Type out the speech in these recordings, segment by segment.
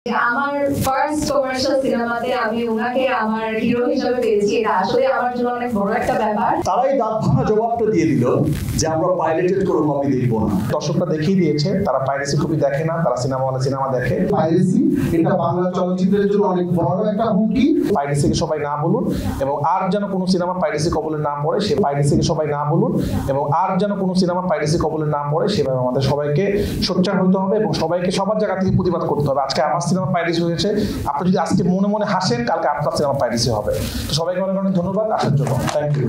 আমার first commercial সিনেমাতে আমি ওনাকে আমার হিরো হিসেবে পেয়েছি, এটা আসলে আমার জন্য অনেক বড় একটা ব্যাপার। তারাই দাঁত ভাঙা জবাবটা দিয়ে দিল যে আমরা পাইরেটেড কোনো কপি দেখবো না। দর্শকরা দেখিয়ে দিয়েছে তারা পাইরেসি কপি দেখে না, তারা সিনেমা হলে সিনেমা দেখে। পাইরেসি এটা বাংলা চলচ্চিত্রের জন্য অনেক বড় একটা হুমকি। পাইরেসিকে সবাই না বলুন এবং আর যেন কোনো সিনেমা পাইরেসি কবলে না পড়ে, সে পাইরেসিকে সবাই না বলুন এবং আর যেন কোনো সিনেমা পাইরেসি কবলে না পড়ে, সেভাবে আমাদের সবাইকে সোচ্চার হতে হবে এবং সবাইকে সবার জায়গা থেকে প্রতিবাদ করতে হবে। আজকে আমার সিনেমা পাইরেসি হয়েছে, আপনি যদি আজকে মনে মনে হাসেন, কালকে আপনার সিনেমা পাইরেসি হবে। তো সবাইকে অনেক অনেক ধন্যবাদ আসার জন্য। Thank you.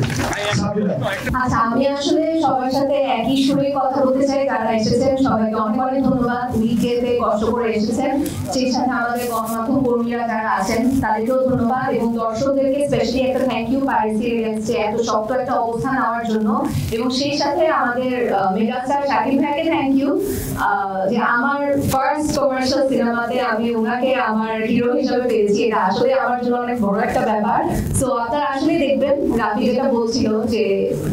আচ্ছা, আমি আসলে সবার সাথে একই সুরে কথা বলতে চাই। যারা এসেছেন সবাইকে অনেক অনেক ধন্যবাদ। উইকেতে কষ্ট করে এসেছেন, সেই সাথে আমাদের গণমাধ্যম কর্মীরা যারা আছেন তাদেরকেও ধন্যবাদ এবং দর্শকদেরকে স্পেশালি একটা থ্যাংক ইউ পাইরেসি এগেইনস্টে এত শক্ত একটা অবস্থান নেওয়ার জন্য। এবং সেই সাথে আমাদের মেগাস্টার শাকিব ভাইকে থ্যাংক ইউ যে আমার ফার্স্ট কমার্শিয়াল সিনেমাতে আমি ওনাকে আমার হিরো হিসেবে পেয়েছি, এটা আসলে আমার জন্য অনেক বড় একটা ব্যাপার। সো আপনারা আসলে দেখবেন, রাফি যেটা বলছিল যে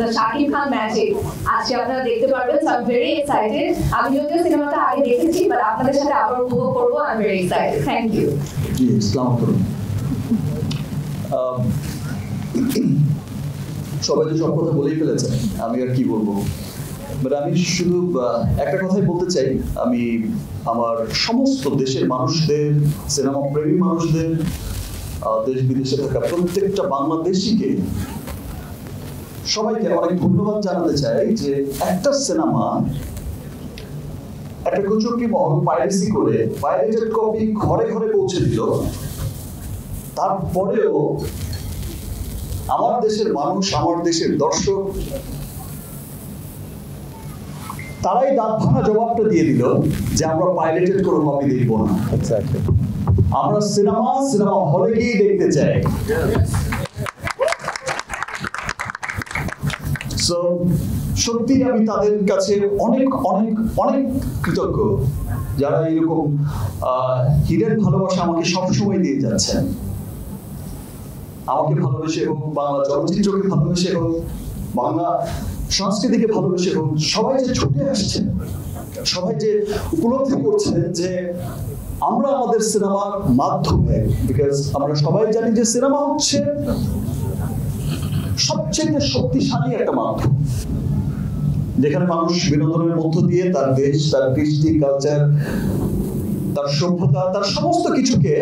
দ্য শাকিব খান ম্যাজিক আজকে আপনারা দেখতে পারবেন। So I am very excited. আমি যদিও সিনেমাটা আগে দেখেছি, বাট আপনাদের সাথে আবার উপভোগ করবো। I am very excited. Thank you. জি, আসসালামু আলাইকুম। সবাই তো সব কথা বলেই ফেলেছে, আমি আর কি বলবো। বাট আমি শুধু একটা কথাই বলতে চাই। আমি আমার সমস্ত দেশের মানুষদের, সিনেমা প্রেমী মানুষদের, দেশ বিদেশে থাকা প্রত্যেকটা বাংলাদেশিকে সবাইকে অনেক ধন্যবাদ জানাতে চাই যে একটা সিনেমা একটা কুচক্রি মহল পাইরেসি করে পাইরেটেড কপি ঘরে ঘরে পৌঁছে দিল, তারপরেও আমার দেশের মানুষ, আমার দেশের দর্শক তারাই দাঁত ভাঙা জবাবটা দিয়ে দিল যে আমরা পাইরেটেড কোনো কপি দেখবো না। আমরা সিনেমা হলে গিয়ে দেখতে চাই। সো সত্যি আমি তাদের কাছে অনেক অনেক অনেক কৃতজ্ঞ, যারা এরকম হিডেন ভালোবাসা আমাকে সবসময় দিয়ে যাচ্ছেন। আমাকে ভালোবেসে হোক, বাংলা চলচ্চিত্রকে ভালোবেসে হোক, বাংলা সংস্কৃতিকে ভালোবেসে হোক, সবাই যে ছুটে আসছেন, সবাই যে উপলব্ধি করছেন যে আমরা আমাদের সিনেমার মাধ্যমে, বিকজ আমরা সবাই জানি যে সিনেমা হচ্ছে সবচেয়ে শক্তিশালী একটা মাধ্যম, যেখানে মানুষ বিনোদনের মধ্য দিয়ে তার দেশ, তার কৃষ্টি, কালচার, তার সভ্যতা, তার সমস্ত কিছুকে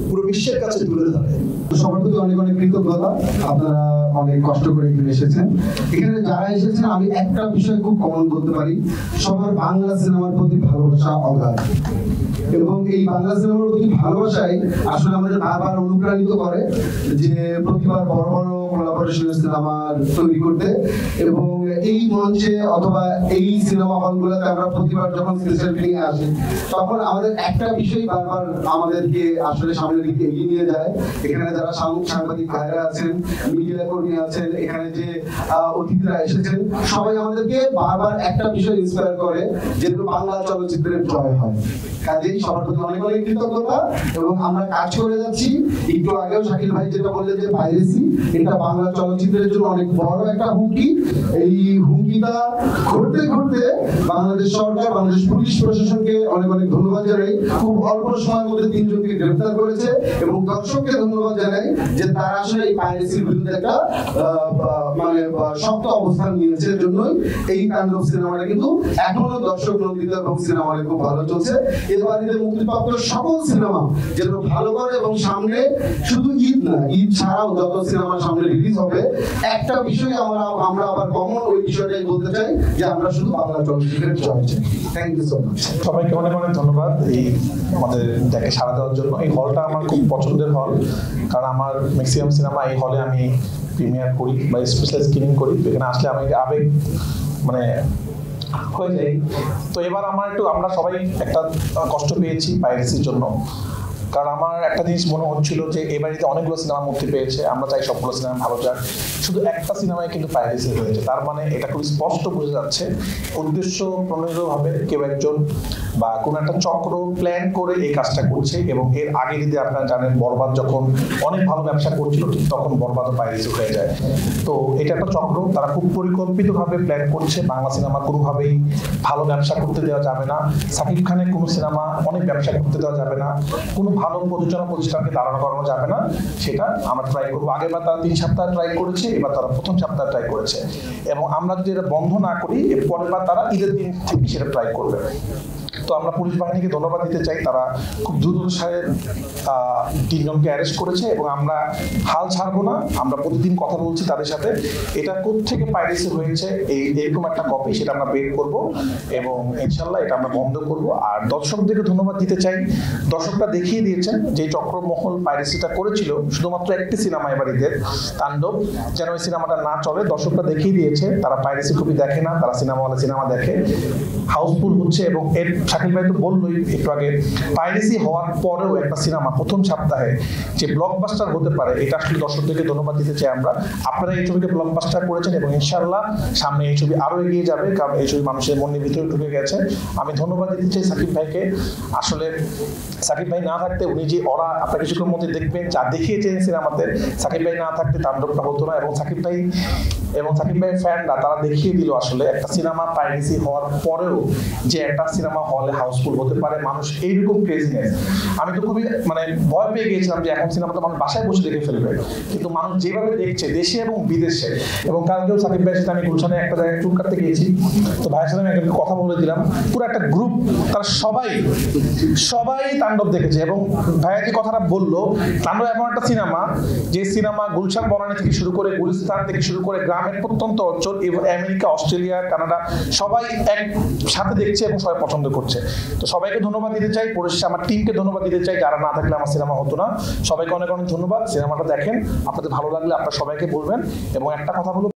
পুরো বিশ্বের কাছে তুলে ধরে। সবার প্রতি অনেক অনেক কৃতজ্ঞতা। আপনারা অনেক কষ্ট করে এখানে এসেছেন। এখানে যারা এসেছেন আমি একটা বিষয় খুব কমন করতে পারি, সবার বাংলা সিনেমার প্রতি ভালোবাসা অগাধ। এবং এই বাংলা সিনেমার প্রতি ভালোবাসাই আসলে আমাদের বারবার অনুপ্রাণিত করে যে প্রতিবার বড় বড় কোলাবোরেশনের সিনেমা তৈরি করতে। এবং এই মঞ্চে অথবা এই সিনেমা হলগুলোতে আমরা প্রতিবার যখন স্পেশাল ফিলিং আসি, তখন আমাদের একটা বিষয় বারবার আমাদেরকে আসলে সামনের দিকে এগিয়ে নিয়ে যায়। এখানে যারা সাংবাদিক ভাইরা আছেন, মিডিয়া কর্মী আছেন, এখানে যে অতিথিরা এসেছেন, সবাই আমাদেরকে বারবার একটা বিষয় ইন্সপায়ার করে যে বাংলা চলচ্চিত্রের জয় হয়। কাজেই সবার প্রতি অনেক অনেক কৃতজ্ঞতা এবং আমরা কাজ করে যাচ্ছি। একটু আগেও শাকিল ভাই যেটা বললেন যে পাইরেসি এটা বাংলা চলচ্চিত্রের জন্য অনেক বড় একটা হুমকি। এই হুমকিটা ঘটতে ঘটতে বাংলাদেশ সরকার, বাংলাদেশ পুলিশ প্রশাসনকে অনেক অনেক ধন্যবাদ জানাই। খুব অল্প সময়ের মধ্যে 3 জনকে গ্রেফতার করেছে এবং দর্শককে ধন্যবাদ জানাই যে তারা আসলে এই পাইরেসির বিরুদ্ধে একটা মানে শক্ত অবস্থান নিয়েছে। এর জন্যই এই তাণ্ডব সিনেমাটা কিন্তু এখনো দর্শক নন্দিত এবং সিনেমা হলে খুব ভালো চলছে। এবারে মুক্তিপ্রাপ্ত সকল সিনেমা যেন ভালো করে এবং সামনে শুধু ঈদ না, ঈদ ছাড়াও যত সিনেমা সামনে রিলিজ হবে, একটা বিষয় আমরা আবার কমন ওই বিষয়টাই বলতে চাই যে আমরা শুধু বাংলা চলচ্চিত্রের জয় চাই। Thank you so much. সবাইকে অনেক অনেক ধন্যবাদ এই আমাদের দেখে সাড়া দেওয়ার জন্য। এই হলটা আমার খুব পছন্দের হল, কারণ আমার ম্যাক্সিমাম সিনেমা এই হলে আমি প্রিমিয়ার করি বা স্পেশাল স্ক্রিনিং করি। এখানে আসলে আমি আবেগ মানে হয়ে যায়। তো এবার আমরা সবাই একটা কষ্ট পেয়েছি পাইরেসির জন্য। কারণ আমার একটা জিনিস মনে হচ্ছিল যে এই বাড়িতে অনেকগুলো সিনেমা মুক্তি পেয়েছে, আমরা চাই সবগুলো সিনেমা ভালো যাক, শুধু একটা সিনেমায় কিন্তু পাইরেসি হয়েছে। তার মানে এটা খুব স্পষ্ট বোঝা যাচ্ছে উদ্দেশ্য প্রণোদিতভাবে কেউ একজন বা কোনো একটা চক্র প্ল্যান করে এই কাজটা করছে। এবং এর আগে যদি আপনারা জানেন, বরবাদ যখন অনেক ভালো ব্যবসা করছিল ঠিক তখন বরবাদও পাইরেসি হয়ে যায়। তো এটা একটা চক্র, তারা খুব পরিকল্পিতভাবে প্ল্যান করছে। বাংলা সিনেমা কোনোভাবেই ভালো ব্যবসা করতে দেওয়া যাবে না, সাকিব খানের কোনো সিনেমা অনেক ব্যবসা করতে দেওয়া যাবে না, কোনো ভালো প্রযোজনা প্রতিষ্ঠানকে দাঁড়ানো করানো যাবে না। সেটা আমরা ট্রাই করবো। আগেরবার তারা 3 সপ্তাহ ট্রাই করেছে, এবার তারা প্রথম সপ্তাহ ট্রাই করেছে। এবং আমরা যদি এটা বন্ধ না করি, এর পরের বার তারা ঈদের দিন থেকে সেটা ট্রাই করবে। তো আমরা পুলিশ বাহিনীকে ধন্যবাদ দিতে চাই, তারা খুব দ্রুত 3 জনকে অ্যারেস্ট করেছে এবং আমরা হাল ছাড়বো না। আমরা প্রতিদিন কথা বলছি তাদের সাথে, এটা কোত্থেকে পাইরেসি হয়েছে এরকম একটা কপি সেটা আমরা বের করব এবং ইনশাল্লাহ এটা আমরা বন্ধ করব। আর দর্শকদেরকে ধন্যবাদ দিতে চাই, দর্শকরা দেখিয়ে দিয়েছেন যে চক্রমহল পাইরেসিটা করেছিল শুধুমাত্র একটি সিনেমা এবারিদের তাণ্ডব, যেন ওই সিনেমাটা না চলে। দর্শকরা দেখিয়ে দিয়েছে তারা পাইরেসি কপি দেখে না, তারা সিনেমা দেখে, হাউসফুল হচ্ছে। এবং এর শাকিল ভাই তো বললোই একটু আগে, পাইরেসি হওয়ার পরেও একটা সিনেমা প্রথম সপ্তাহে যে ব্লকবাস্টার হতে পারে, এটা আসলে দর্শকদেরকে ধন্যবাদ দিতে চাই আমরা। আপনারা এই ছবিকে ব্লকবাস্টার করেছেন এবং ইনশাআল্লাহ সামনে এই ছবি আরো এগিয়ে যাবে, কারণ এই ছবি মানুষের মনের ভিতরে ঢুকে গেছে। আমি ধন্যবাদ দিতে চাই সাকিব ভাইকে। আসলে সাকিব ভাই না থাকতে উনি যে আপনারা কিছুক্ষণ মধ্যে দেখবেন যা দেখিয়েছেন সিনেমাতে, সাকিব ভাই না থাকতে তাণ্ডবটা হতো না। এবং সাকিব ভাইয়ের ফ্যানরা তারা দেখিয়ে দিল আসলে একটা সিনেমা পাইরেসি হওয়ার পরেও যে একটা সিনেমা হলে হাউসফুল হতে পারে, মানুষ এইরকম ক্রেজিনেস। আমি তো খুবই ভয় পেয়ে গিয়েছিলাম যে এখন সিনেমাটা মানুষ বাসায় বসে দেখে ফেলবে, কিন্তু মানুষ যেভাবে দেখছে দেশে এবং বিদেশে। এবং কালকেও সাকিব ভাইয়ের সাথে আমি গুলশানে একটা জায়গায় চুল কাটতে গিয়েছি, তো ভাইয়ের সাথে আমি একটা কথা বলে দিলাম, পুরো একটা গ্রুপ তারা সবাই তাণ্ডব দেখেছে। এবং ভাইয়া যে কথাটা বললো, তাণ্ডব এমন একটা সিনেমা যে সিনেমা গুলশান বনানী থেকে শুরু করে গুলিস্তান থেকে শুরু করে গ্রামের প্রত্যন্ত অঞ্চল এবং আমেরিকা, অস্ট্রেলিয়া, কানাডা সবাই একসাথে দেখছে এবং সবাই পছন্দ করছে। তো সবাইকে ধন্যবাদ দিতে চাই, পরিশেষে আমার টিমকে ধন্যবাদ দিতে চাই, যারা না থাকলে আমার সিনেমা হতো না। সবাইকে অনেক অনেক ধন্যবাদ। সিনেমাটা দেখেন, আপনাদের ভালো লাগলে আপনারা সবাইকে বলবেন। এবং একটা কথা বলবো,